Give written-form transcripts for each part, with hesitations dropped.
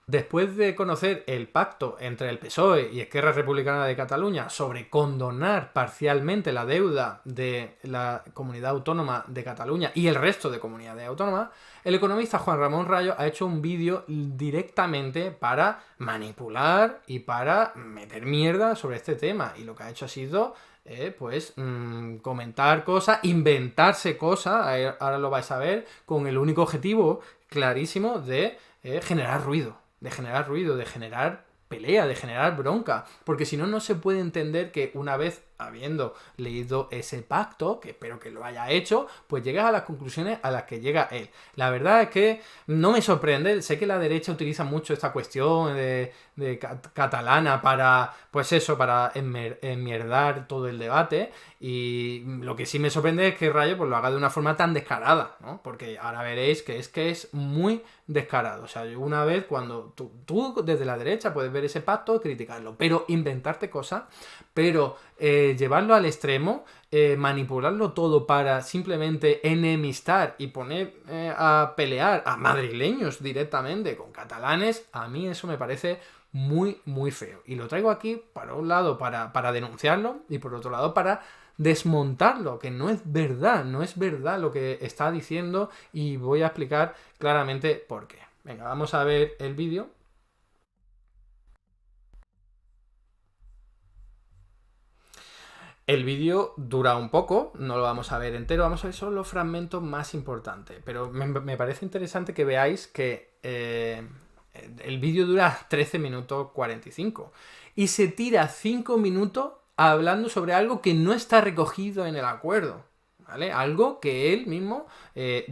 Después de conocer el pacto entre el PSOE y Esquerra Republicana de Cataluña sobre condonar parcialmente la deuda de la Comunidad Autónoma de Cataluña y el resto de comunidades autónomas, el economista Juan Ramón Rayo ha hecho un vídeo directamente para manipular y para meter mierda sobre este tema. Y lo que ha hecho ha sido comentar cosas, inventarse cosas, ahora lo vais a ver, con el único objetivo clarísimo de generar ruido, de generar pelea, de generar bronca, porque si no, no se puede entender que una vez habiendo leído ese pacto, que espero que lo haya hecho, pues llegas a las conclusiones a las que llega él. La verdad es que no me sorprende, sé que la derecha utiliza mucho esta cuestión de catalana para, pues eso, para enmierdar todo el debate, y lo que sí me sorprende es que Rayo pues lo haga de una forma tan descarada, ¿no? Porque ahora veréis que es muy descarado. O sea, yo una vez cuando tú desde la derecha puedes ver ese pacto, criticarlo, pero inventarte cosas, pero llevarlo al extremo, manipularlo todo para simplemente enemistar y poner a pelear a madrileños directamente con catalanes, a mí eso me parece muy, muy feo. Y lo traigo aquí, para un lado, para denunciarlo, y por otro lado, para desmontarlo, que no es verdad, no es verdad lo que está diciendo, y voy a explicar claramente por qué. Venga, vamos a ver el vídeo. El vídeo dura un poco, no lo vamos a ver entero, vamos a ver solo los fragmentos más importantes. Pero me parece interesante que veáis que el vídeo dura 13 minutos 45 y se tira 5 minutos hablando sobre algo que no está recogido en el acuerdo. ¿Vale? Algo que él mismo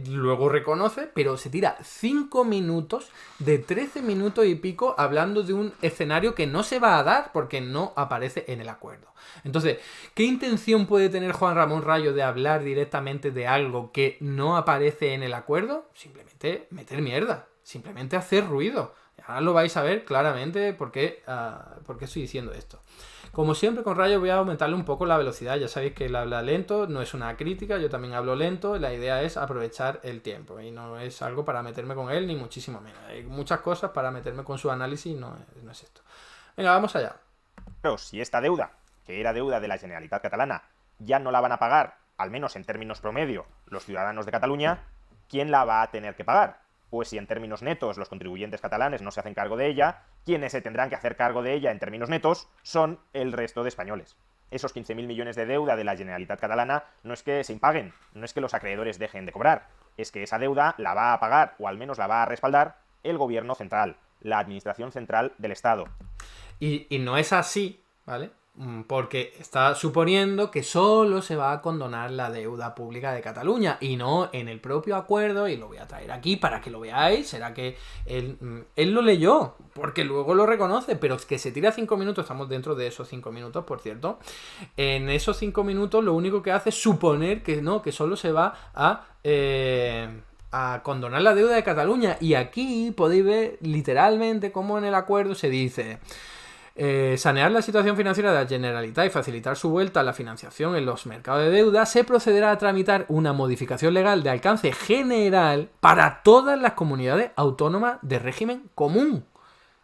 luego reconoce, pero se tira 5 minutos de 13 minutos y pico hablando de un escenario que no se va a dar porque no aparece en el acuerdo. Entonces, ¿qué intención puede tener Juan Ramón Rayo de hablar directamente de algo que no aparece en el acuerdo? Simplemente meter mierda, simplemente hacer ruido. Ahora lo vais a ver claramente por qué estoy diciendo esto. Como siempre con Rayo voy a aumentarle un poco la velocidad, ya sabéis que él habla lento, no es una crítica, yo también hablo lento, la idea es aprovechar el tiempo y no es algo para meterme con él ni muchísimo menos. Hay muchas cosas para meterme con su análisis y no es esto. Venga, vamos allá. Pero si esta deuda, que era deuda de la Generalitat Catalana, ya no la van a pagar, al menos en términos promedio, los ciudadanos de Cataluña, ¿quién la va a tener que pagar? Pues si en términos netos los contribuyentes catalanes no se hacen cargo de ella, quienes se tendrán que hacer cargo de ella en términos netos son el resto de españoles. Esos 15.000 millones de deuda de la Generalitat Catalana no es que se impaguen, no es que los acreedores dejen de cobrar, es que esa deuda la va a pagar, o al menos la va a respaldar, el gobierno central, la administración central del Estado. Y no es así, ¿vale? Porque está suponiendo que solo se va a condonar la deuda pública de Cataluña y no en el propio acuerdo, y lo voy a traer aquí para que lo veáis, será que él lo leyó, porque luego lo reconoce, pero es que se tira 5 minutos, estamos dentro de esos 5 minutos, por cierto, en esos 5 minutos lo único que hace es suponer que no, que solo se va a condonar la deuda de Cataluña, y aquí podéis ver literalmente cómo en el acuerdo se dice... sanear la situación financiera de la Generalitat y facilitar su vuelta a la financiación en los mercados de deuda, se procederá a tramitar una modificación legal de alcance general para todas las comunidades autónomas de régimen común.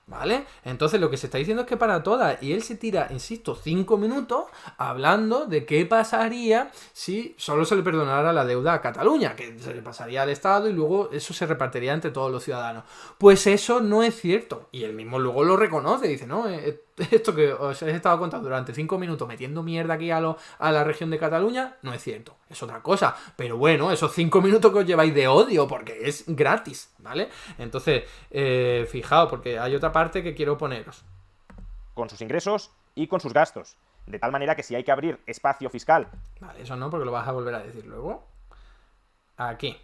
¿Vale? Entonces lo que se está diciendo es que para todas, y él se tira, insisto, 5 minutos hablando de qué pasaría si solo se le perdonara la deuda a Cataluña, que se le pasaría al Estado y luego eso se repartiría entre todos los ciudadanos. Pues eso no es cierto, y él mismo luego lo reconoce, dice, no, esto que os he estado contando durante 5 minutos metiendo mierda aquí a la región de Cataluña, no es cierto, es otra cosa, pero bueno, esos 5 minutos que os lleváis de odio, porque es gratis, ¿vale? Entonces, fijaos, porque hay otra parte que quiero poneros. Con sus ingresos y con sus gastos. De tal manera que si hay que abrir espacio fiscal... Vale, eso no, porque lo vas a volver a decir luego. Aquí.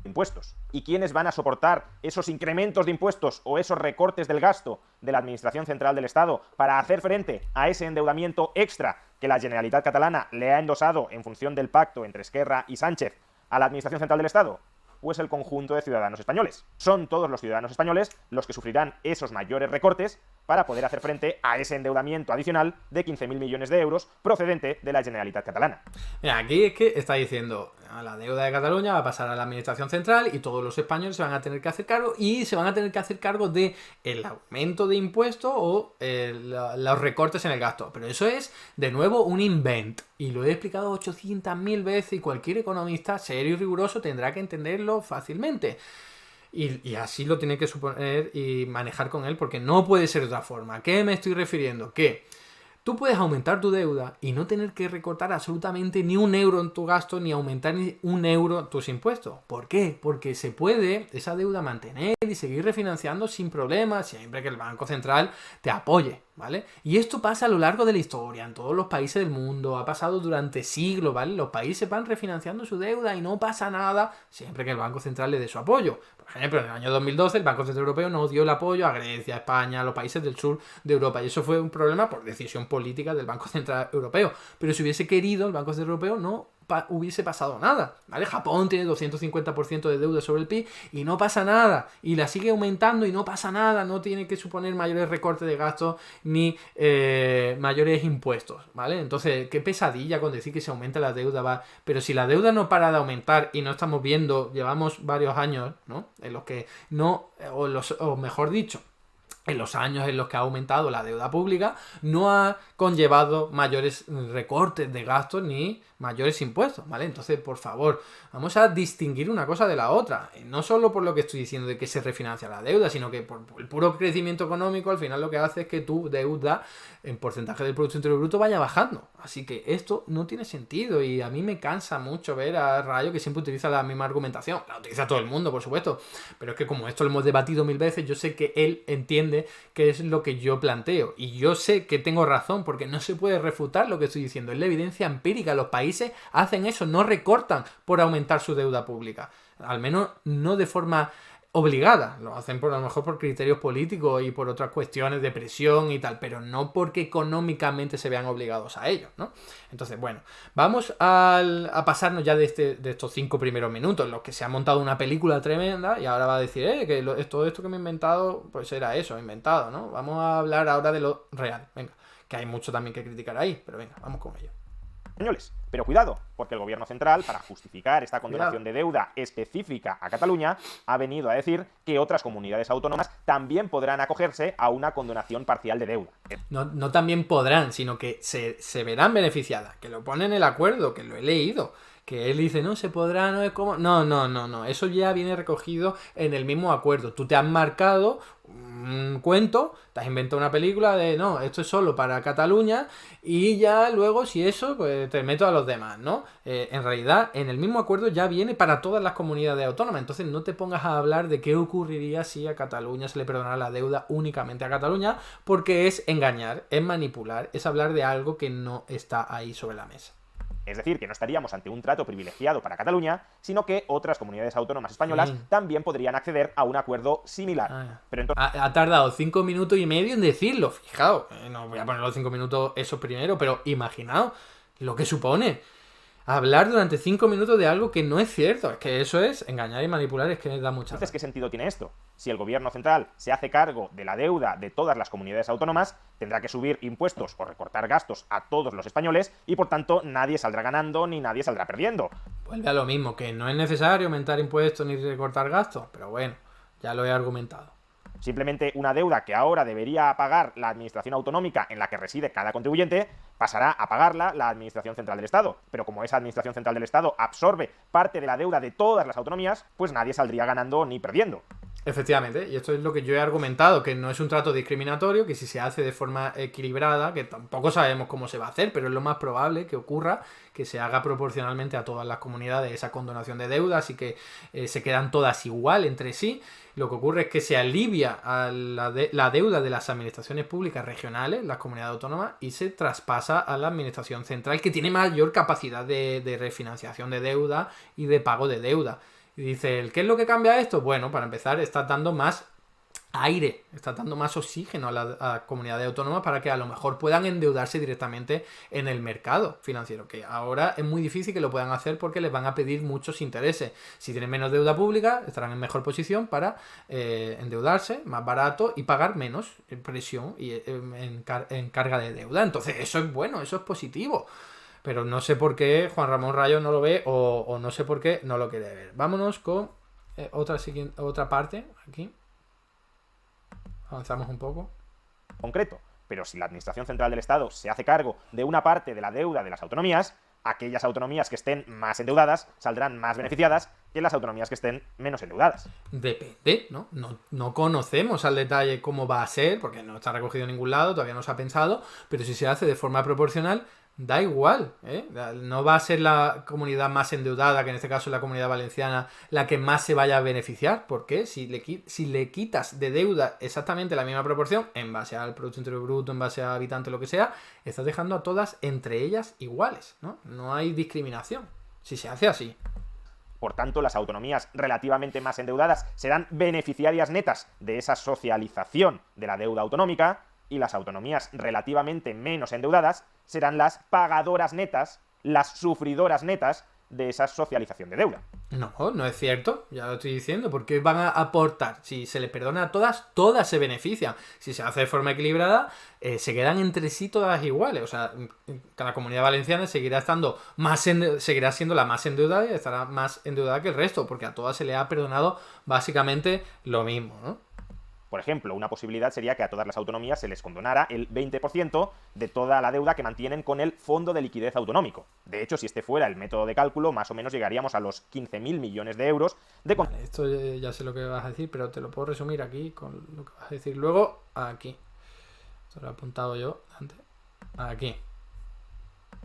Impuestos. ¿Y quiénes van a soportar esos incrementos de impuestos o esos recortes del gasto de la Administración Central del Estado para hacer frente a ese endeudamiento extra que la Generalitat Catalana le ha endosado en función del pacto entre Esquerra y Sánchez a la Administración Central del Estado? Pues el conjunto de ciudadanos españoles. Son todos los ciudadanos españoles los que sufrirán esos mayores recortes para poder hacer frente a ese endeudamiento adicional de 15.000 millones de euros procedente de la Generalitat Catalana. Mira, aquí es que está diciendo, la deuda de Cataluña va a pasar a la administración central y todos los españoles se van a tener que hacer cargo y se van a tener que hacer cargo de el aumento de impuestos o los recortes en el gasto. Pero eso es, de nuevo, un invent. Y lo he explicado 800.000 veces y cualquier economista serio y riguroso tendrá que entenderlo fácilmente. Y así lo tiene que suponer y manejar con él porque no puede ser de otra forma. ¿A qué me estoy refiriendo? Que tú puedes aumentar tu deuda y no tener que recortar absolutamente ni un euro en tu gasto ni aumentar ni un euro tus impuestos. ¿Por qué? Porque se puede esa deuda mantener y seguir refinanciando sin problemas siempre que el Banco Central te apoye, ¿vale? Y esto pasa a lo largo de la historia, en todos los países del mundo, ha pasado durante siglos, ¿vale? Los países van refinanciando su deuda y no pasa nada siempre que el Banco Central le dé su apoyo. Por ejemplo, en el año 2012 el Banco Central Europeo no dio el apoyo a Grecia, a España, a los países del sur de Europa. Y eso fue un problema por decisión política del Banco Central Europeo. Pero si hubiese querido el Banco Central Europeo no hubiese pasado nada, ¿vale? Japón tiene 250% de deuda sobre el PIB y no pasa nada. Y la sigue aumentando y no pasa nada. No tiene que suponer mayores recortes de gastos ni mayores impuestos, ¿vale? Entonces, qué pesadilla con decir que se aumenta la deuda, va. Pero si la deuda no para de aumentar y no estamos viendo, llevamos varios años, ¿no? En los que no, o mejor dicho, en los años en los que ha aumentado la deuda pública, no ha conllevado mayores recortes de gastos ni mayores impuestos, ¿vale? Entonces, por favor, vamos a distinguir una cosa de la otra. No solo por lo que estoy diciendo de que se refinancia la deuda, sino que por el puro crecimiento económico, al final lo que hace es que tu deuda en porcentaje del Producto Interior Bruto vaya bajando. Así que esto no tiene sentido y a mí me cansa mucho ver a Rayo que siempre utiliza la misma argumentación. La utiliza todo el mundo, por supuesto, pero es que como esto lo hemos debatido 1000 veces, yo sé que él entiende qué es lo que yo planteo y yo sé que tengo razón porque no se puede refutar lo que estoy diciendo. Es la evidencia empírica. Los países hacen eso, no recortan por aumentar su deuda pública. Al menos no de forma obligada, lo hacen a lo mejor por criterios políticos y por otras cuestiones de presión y tal, pero no porque económicamente se vean obligados a ello, ¿no? Entonces, bueno, vamos a pasarnos ya de estos 5 primeros minutos en los que se ha montado una película tremenda y ahora va a decir, que todo esto que me he inventado, pues era eso, inventado, ¿no? Vamos a hablar ahora de lo real, venga, que hay mucho también que criticar ahí, pero venga, vamos con ello. Españoles. Pero cuidado, porque el gobierno central, para justificar esta condonación de deuda específica a Cataluña, ha venido a decir que otras comunidades autónomas también podrán acogerse a una condonación parcial de deuda. No también podrán, sino que se verán beneficiadas, que lo pone en el acuerdo, que lo he leído. Que él dice, no se podrá, no es como... No. Eso ya viene recogido en el mismo acuerdo. Tú te has marcado un cuento, te has inventado una película de, no, esto es solo para Cataluña y ya luego, si eso, pues te meto a los demás, ¿no? En realidad, en el mismo acuerdo ya viene para todas las comunidades autónomas. Entonces no te pongas a hablar de qué ocurriría si a Cataluña se le perdonara la deuda únicamente a Cataluña, porque es engañar, es manipular, es hablar de algo que no está ahí sobre la mesa. Es decir, que no estaríamos ante un trato privilegiado para Cataluña, sino que otras comunidades autónomas españolas también podrían acceder a un acuerdo similar. Pero entonces... ha tardado 5 minutos y medio en decirlo, fijaos. No voy a poner los 5 minutos eso primero, pero imaginaos lo que supone hablar durante 5 minutos de algo que no es cierto. Es que eso es engañar y manipular, es que da mucha... Entonces, ¿qué sentido tiene esto? Si el gobierno central se hace cargo de la deuda de todas las comunidades autónomas, tendrá que subir impuestos o recortar gastos a todos los españoles y, por tanto, nadie saldrá ganando ni nadie saldrá perdiendo. Vuelve a lo mismo, que no es necesario aumentar impuestos ni recortar gastos, pero bueno, ya lo he argumentado. Simplemente una deuda que ahora debería pagar la administración autonómica en la que reside cada contribuyente, pasará a pagarla la Administración Central del Estado. Pero como esa Administración Central del Estado absorbe parte de la deuda de todas las autonomías, pues nadie saldría ganando ni perdiendo. Efectivamente, y esto es lo que yo he argumentado, que no es un trato discriminatorio, que si se hace de forma equilibrada, que tampoco sabemos cómo se va a hacer, pero es lo más probable que ocurra, que se haga proporcionalmente a todas las comunidades esa condonación de deuda, así que se quedan todas igual entre sí. Lo que ocurre es que se alivia a la deuda de las administraciones públicas regionales, las comunidades autónomas, y se traspasa a la administración central, que tiene mayor capacidad de refinanciación de deuda y de pago de deuda. Y dice, ¿qué es lo que cambia esto? Bueno, para empezar, está dando más aire, está dando más oxígeno a comunidades autónomas para que a lo mejor puedan endeudarse directamente en el mercado financiero, que ahora es muy difícil que lo puedan hacer porque les van a pedir muchos intereses. Si tienen menos deuda pública, estarán en mejor posición para endeudarse más barato y pagar menos presión y en carga de deuda. Entonces eso es bueno, eso es positivo. Pero no sé por qué Juan Ramón Rayo no lo ve o no sé por qué no lo quiere ver. Vámonos con otra parte aquí. Avanzamos un poco. Concreto. Pero si la Administración Central del Estado se hace cargo de una parte de la deuda de las autonomías, aquellas autonomías que estén más endeudadas saldrán más beneficiadas que las autonomías que estén menos endeudadas. Depende, ¿no? No conocemos al detalle cómo va a ser, porque no está recogido en ningún lado, todavía no se ha pensado, pero si se hace de forma proporcional, da igual, ¿eh? No va a ser la comunidad más endeudada, que en este caso es la Comunidad Valenciana, la que más se vaya a beneficiar. Porque si le quitas de deuda exactamente la misma proporción, en base al Producto Interior Bruto, en base a habitante, lo que sea, estás dejando a todas entre ellas iguales, ¿no? No hay discriminación, si se hace así. Por tanto, las autonomías relativamente más endeudadas serán beneficiarias netas de esa socialización de la deuda autonómica, y las autonomías relativamente menos endeudadas serán las pagadoras netas, las sufridoras netas de esa socialización de deuda. No es cierto, ya lo estoy diciendo, porque van a aportar. Si se les perdona a todas, todas se benefician. Si se hace de forma equilibrada, se quedan entre sí todas iguales. O sea, cada Comunidad Valenciana seguirá estando seguirá siendo la más endeudada y estará más endeudada que el resto, porque a todas se les ha perdonado básicamente lo mismo, ¿no? Por ejemplo, una posibilidad sería que a todas las autonomías se les condonara el 20% de toda la deuda que mantienen con el Fondo de Liquidez Autonómico. De hecho, si este fuera el método de cálculo, más o menos llegaríamos a los 15.000 millones de euros de... Vale, esto ya sé lo que vas a decir, pero te lo puedo resumir aquí con lo que vas a decir luego. Aquí. Esto lo he apuntado yo antes. Aquí.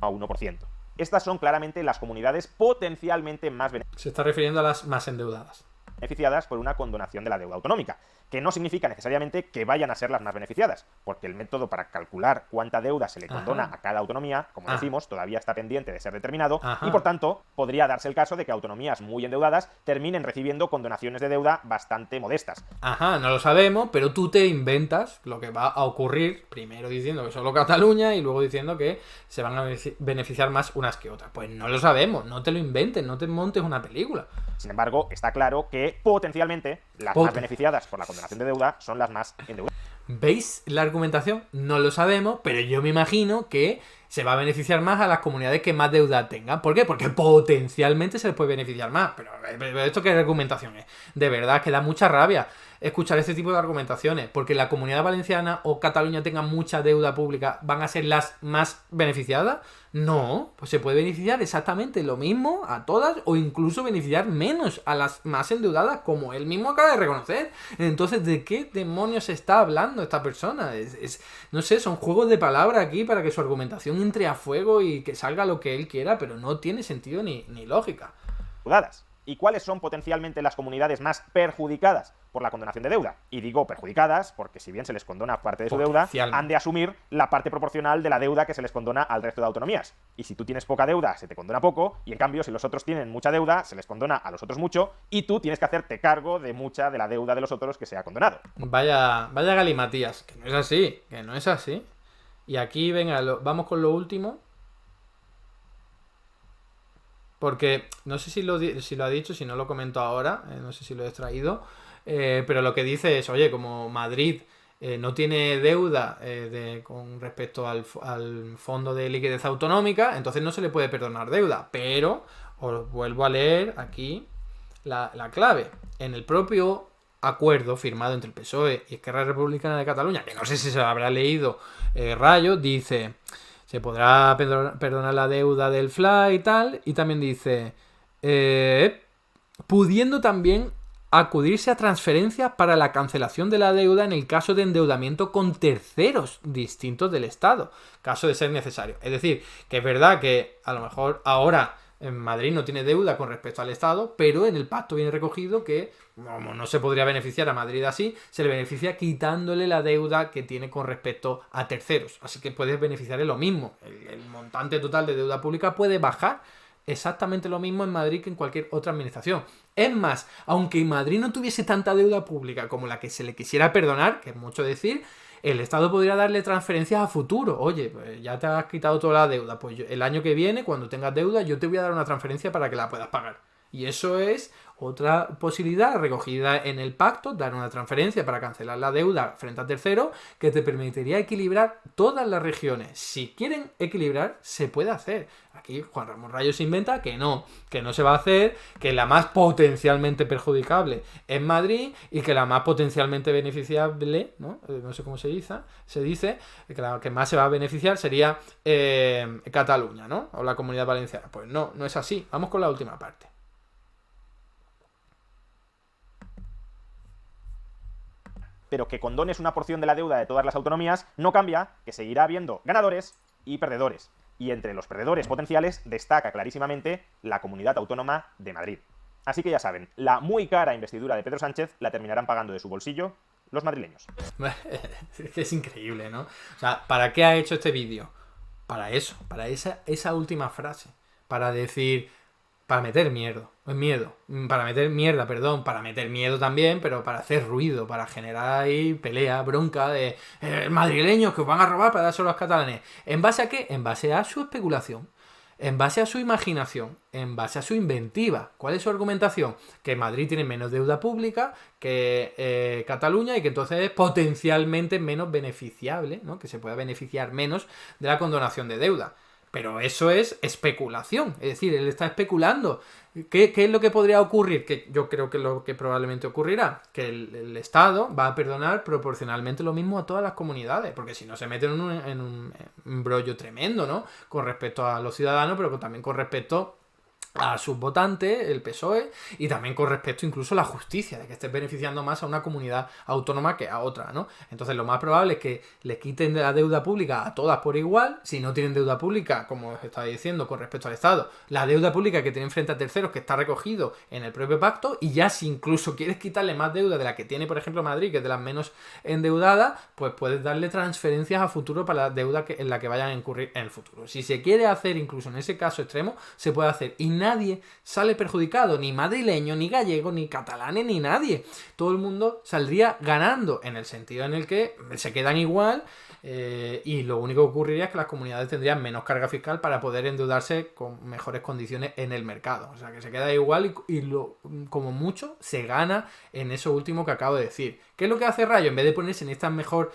A 1%. Estas son claramente las comunidades potencialmente más Se está refiriendo a las más endeudadas. Beneficiadas por una condonación de la deuda autonómica, que no significa necesariamente que vayan a ser las más beneficiadas, porque el método para calcular cuánta deuda se le condona a cada autonomía, como decimos, todavía está pendiente de ser determinado, y por tanto podría darse el caso de que autonomías muy endeudadas terminen recibiendo condonaciones de deuda bastante modestas. No lo sabemos, pero tú te inventas lo que va a ocurrir, primero diciendo que solo Cataluña y luego diciendo que se van a beneficiar más unas que otras. Pues no lo sabemos, no te lo inventes, no te montes una película. Sin embargo, está claro que potencialmente las más beneficiadas por la condonación de deuda son las más endeudadas. ¿Veis la argumentación? No lo sabemos, pero yo me imagino que se va a beneficiar más a las comunidades que más deuda tengan. ¿Por qué? Porque potencialmente se les puede beneficiar más. Pero ¿esto qué argumentación es? De verdad, que da mucha rabia escuchar este tipo de argumentaciones. Porque la Comunidad Valenciana o Cataluña tengan mucha deuda pública, ¿van a ser las más beneficiadas? No, pues se puede beneficiar exactamente lo mismo a todas o incluso beneficiar menos a las más endeudadas, como él mismo acaba de reconocer. Entonces, ¿de qué demonios está hablando esta persona? No sé, son juegos de palabra aquí para que su argumentación entre a fuego y que salga lo que él quiera, pero no tiene sentido ni lógica. ¿Y cuáles son potencialmente las comunidades más perjudicadas por la condonación de deuda? Y digo perjudicadas porque si bien se les condona parte de su deuda, han de asumir la parte proporcional de la deuda que se les condona al resto de autonomías. Y si tú tienes poca deuda, se te condona poco, y en cambio si los otros tienen mucha deuda, se les condona a los otros mucho, y tú tienes que hacerte cargo de mucha de la deuda de los otros que se ha condonado. Vaya galimatías, que no es así. Y aquí, venga, vamos con lo último. Porque no sé si lo ha dicho, si no lo comento ahora, no sé si lo he extraído, pero lo que dice es, oye, como Madrid no tiene deuda con respecto al Fondo de Liquidez Autonómica, entonces no se le puede perdonar deuda. Pero os vuelvo a leer aquí la clave. En el propio acuerdo firmado entre el PSOE y Esquerra Republicana de Cataluña, que no sé si se lo habrá leído Rayo, dice... Se podrá perdonar la deuda del FLA y tal. Y también dice... pudiendo también acudirse a transferencias para la cancelación de la deuda en el caso de endeudamiento con terceros distintos del Estado, caso de ser necesario. Es decir, que es verdad que a lo mejor ahora en Madrid no tiene deuda con respecto al Estado, pero en el pacto viene recogido que, como no se podría beneficiar a Madrid así, se le beneficia quitándole la deuda que tiene con respecto a terceros. Así que puedes beneficiarle lo mismo. El montante total de deuda pública puede bajar exactamente lo mismo en Madrid que en cualquier otra administración. Es más, aunque en Madrid no tuviese tanta deuda pública como la que se le quisiera perdonar, que es mucho decir, el Estado podría darle transferencias a futuro. Oye, pues ya te has quitado toda la deuda, pues el año que viene, cuando tengas deuda, yo te voy a dar una transferencia para que la puedas pagar. Y eso es otra posibilidad recogida en el pacto, dar una transferencia para cancelar la deuda frente a terceros, que te permitiría equilibrar todas las regiones. Si quieren equilibrar, se puede hacer. Aquí Juan Ramón Rayo se inventa que no se va a hacer, que la más potencialmente perjudicable es Madrid y que la más potencialmente beneficiable, no sé cómo se dice, que la que más se va a beneficiar sería Cataluña, ¿no? O la Comunidad Valenciana. Pues no es así. Vamos con la última parte. Pero que condones una porción de la deuda de todas las autonomías no cambia que seguirá habiendo ganadores y perdedores. Y entre los perdedores potenciales destaca clarísimamente la Comunidad Autónoma de Madrid. Así que ya saben, la muy cara investidura de Pedro Sánchez la terminarán pagando de su bolsillo los madrileños. Es increíble, ¿no? O sea, ¿para qué ha hecho este vídeo? Para eso, para esa última frase. Para decir... Para meter miedo, para meter miedo también, pero para hacer ruido, para generar ahí pelea, bronca de madrileños que os van a robar para dárselo a los catalanes. ¿En base a qué? En base a su especulación, en base a su imaginación, en base a su inventiva. ¿Cuál es su argumentación? Que Madrid tiene menos deuda pública que Cataluña y que entonces es potencialmente menos beneficiable, ¿no? Que se pueda beneficiar menos de la condonación de deuda. Pero eso es especulación, es decir, él está especulando. ¿Qué es lo que podría ocurrir? Que yo creo que lo que probablemente ocurrirá, que el Estado va a perdonar proporcionalmente lo mismo a todas las comunidades, porque si no se meten en un embrollo tremendo, ¿no? Con respecto a los ciudadanos, pero también con respecto a sus votantes, el PSOE, y también con respecto incluso a la justicia, de que esté beneficiando más a una comunidad autónoma que a otra, ¿no? Entonces lo más probable es que le quiten de la deuda pública a todas por igual. Si no tienen deuda pública, como os estaba diciendo, con respecto al Estado, la deuda pública que tienen frente a terceros, que está recogido en el propio pacto, y ya si incluso quieres quitarle más deuda de la que tiene, por ejemplo, Madrid, que es de las menos endeudadas, pues puedes darle transferencias a futuro para la deuda en la que vayan a incurrir en el futuro. Si se quiere hacer, incluso en ese caso extremo, se puede hacer, y nadie sale perjudicado, ni madrileño, ni gallego, ni catalanes, ni nadie. Todo el mundo saldría ganando, en el sentido en el que se quedan igual, y lo único que ocurriría es que las comunidades tendrían menos carga fiscal para poder endeudarse con mejores condiciones en el mercado. O sea, que se queda igual y como mucho se gana en eso último que acabo de decir. ¿Qué es lo que hace Rayo? En vez de ponerse en esta mejor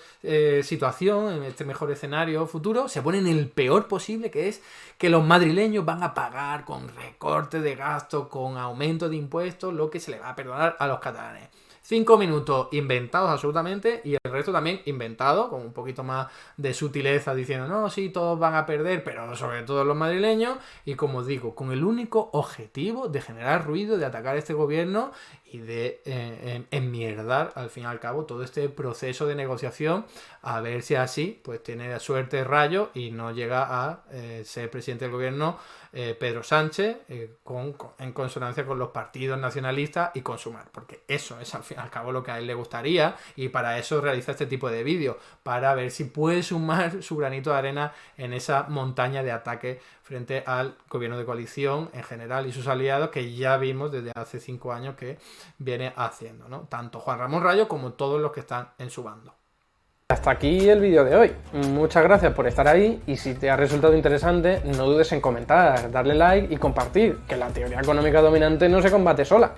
situación, en este mejor escenario futuro, se pone en el peor posible, que es que los madrileños van a pagar con recortes de gastos, con aumento de impuestos, lo que se le va a perdonar a los catalanes. 5 minutos inventados absolutamente, y el resto también inventado, con un poquito más de sutileza, diciendo, no, sí, todos van a perder, pero sobre todo los madrileños, y como os digo, con el único objetivo de generar ruido, de atacar a este gobierno y de enmierdar, al fin y al cabo, todo este proceso de negociación, a ver si así pues tiene suerte Rayo y no llega a ser presidente del gobierno Pedro Sánchez, en consonancia con los partidos nacionalistas y con Sumar, porque eso es al fin y al cabo lo que a él le gustaría, y para eso realiza este tipo de vídeos, para ver si puede sumar su granito de arena en esa montaña de ataque frente al gobierno de coalición en general y sus aliados, que ya vimos desde hace 5 años que viene haciendo, ¿no? Tanto Juan Ramón Rayo como todos los que están en su bando. Hasta aquí el vídeo de hoy. Muchas gracias por estar ahí, y si te ha resultado interesante, no dudes en comentar, darle like y compartir, que la teoría económica dominante no se combate sola.